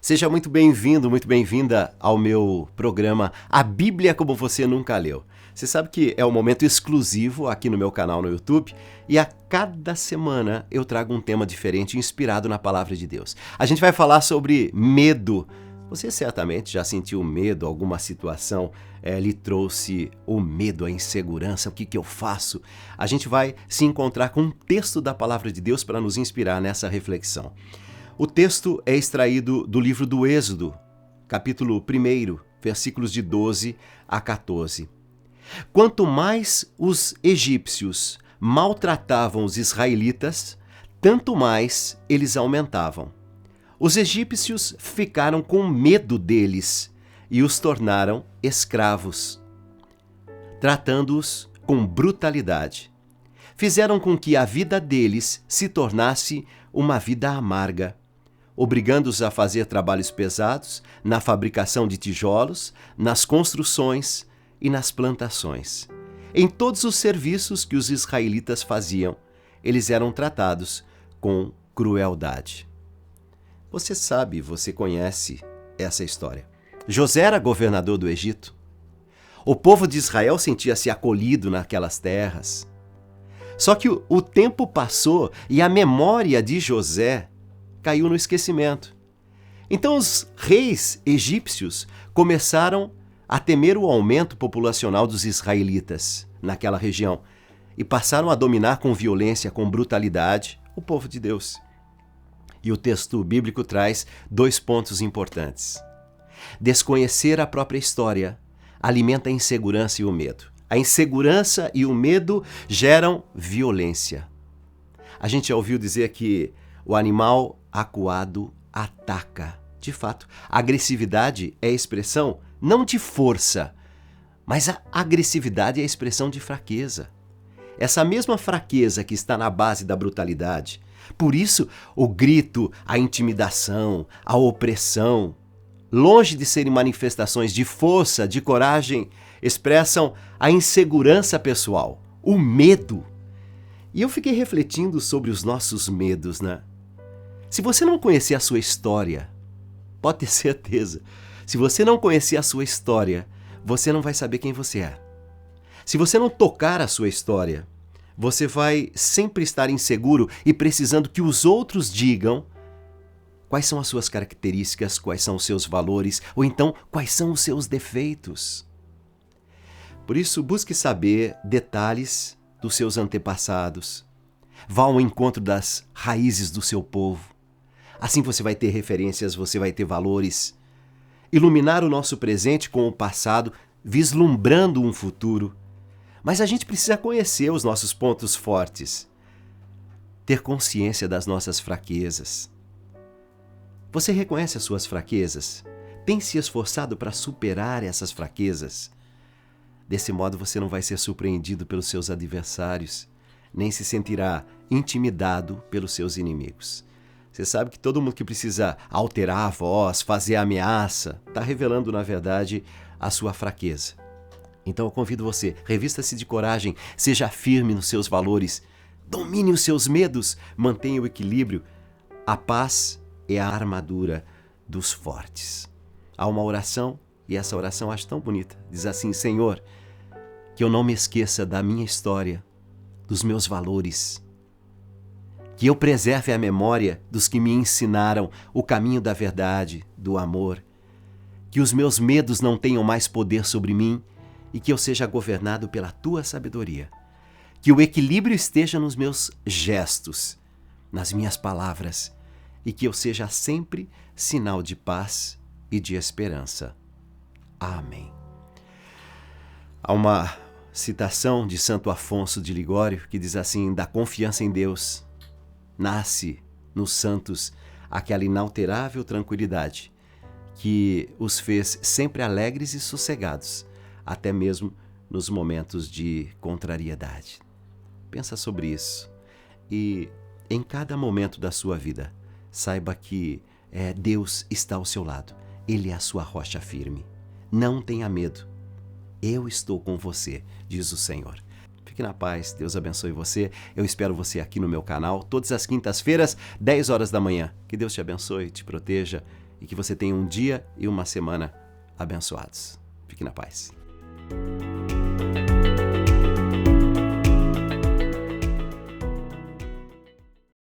Seja muito bem-vindo, muito bem-vinda ao meu programa A Bíblia Como Você Nunca Leu. Você sabe que é um momento exclusivo aqui no meu canal no YouTube e a cada semana eu trago um tema diferente inspirado na Palavra de Deus. A gente vai falar sobre medo. Você certamente já sentiu medo, alguma situação lhe trouxe o medo, a insegurança, o que eu faço? A gente vai se encontrar com um texto da Palavra de Deus para nos inspirar nessa reflexão. O texto é extraído do livro do Êxodo, capítulo 1, versículos de 12 a 14. Quanto mais os egípcios maltratavam os israelitas, tanto mais eles aumentavam. Os egípcios ficaram com medo deles e os tornaram escravos, tratando-os com brutalidade. Fizeram com que a vida deles se tornasse uma vida amarga, obrigando-os a fazer trabalhos pesados na fabricação de tijolos, nas construções e nas plantações. Em todos os serviços que os israelitas faziam, eles eram tratados com crueldade. Você sabe, você conhece essa história. José era governador do Egito. O povo de Israel sentia-se acolhido naquelas terras. Só que o tempo passou e a memória de José caiu no esquecimento. Então os reis egípcios começaram a temer o aumento populacional dos israelitas naquela região e passaram a dominar com violência, com brutalidade, o povo de Deus. E o texto bíblico traz 2 pontos importantes. Desconhecer a própria história alimenta a insegurança e o medo. A insegurança e o medo geram violência. A gente já ouviu dizer que o animal acuado ataca. De fato, a agressividade é a expressão não de força, mas a agressividade é a expressão de fraqueza. Essa mesma fraqueza que está na base da brutalidade. Por isso, o grito, a intimidação, a opressão, longe de serem manifestações de força, de coragem, expressam a insegurança pessoal, o medo. E eu fiquei refletindo sobre os nossos medos, né? Se você não conhecer a sua história, pode ter certeza, se você não conhecer a sua história, você não vai saber quem você é. Se você não tocar a sua história, você vai sempre estar inseguro e precisando que os outros digam quais são as suas características, quais são os seus valores, ou então quais são os seus defeitos. Por isso, busque saber detalhes dos seus antepassados. Vá ao encontro das raízes do seu povo. Assim você vai ter referências, você vai ter valores. Iluminar o nosso presente com o passado, vislumbrando um futuro. Mas a gente precisa conhecer os nossos pontos fortes. Ter consciência das nossas fraquezas. Você reconhece as suas fraquezas? Tem se esforçado para superar essas fraquezas? Desse modo você não vai ser surpreendido pelos seus adversários, nem se sentirá intimidado pelos seus inimigos. Você sabe que todo mundo que precisa alterar a voz, fazer ameaça, está revelando, na verdade, a sua fraqueza. Então eu convido você, revista-se de coragem, seja firme nos seus valores, domine os seus medos, mantenha o equilíbrio. A paz é a armadura dos fortes. Há uma oração, e essa oração eu acho tão bonita. Diz assim: Senhor, que eu não me esqueça da minha história, dos meus valores. Que eu preserve a memória dos que me ensinaram o caminho da verdade, do amor. Que os meus medos não tenham mais poder sobre mim e que eu seja governado pela tua sabedoria. Que o equilíbrio esteja nos meus gestos, nas minhas palavras, e que eu seja sempre sinal de paz e de esperança. Amém. Há uma citação de Santo Afonso de Ligório que diz assim: da confiança em Deus nasce nos santos aquela inalterável tranquilidade que os fez sempre alegres e sossegados, até mesmo nos momentos de contrariedade. Pensa sobre isso e em cada momento da sua vida, saiba que Deus está ao seu lado. Ele é a sua rocha firme. Não tenha medo. Eu estou com você, diz o Senhor. Fique na paz, Deus abençoe você. Eu espero você aqui no meu canal, todas as quintas-feiras, 10 horas da manhã. Que Deus te abençoe, te proteja e que você tenha um dia e uma semana abençoados. Fique na paz.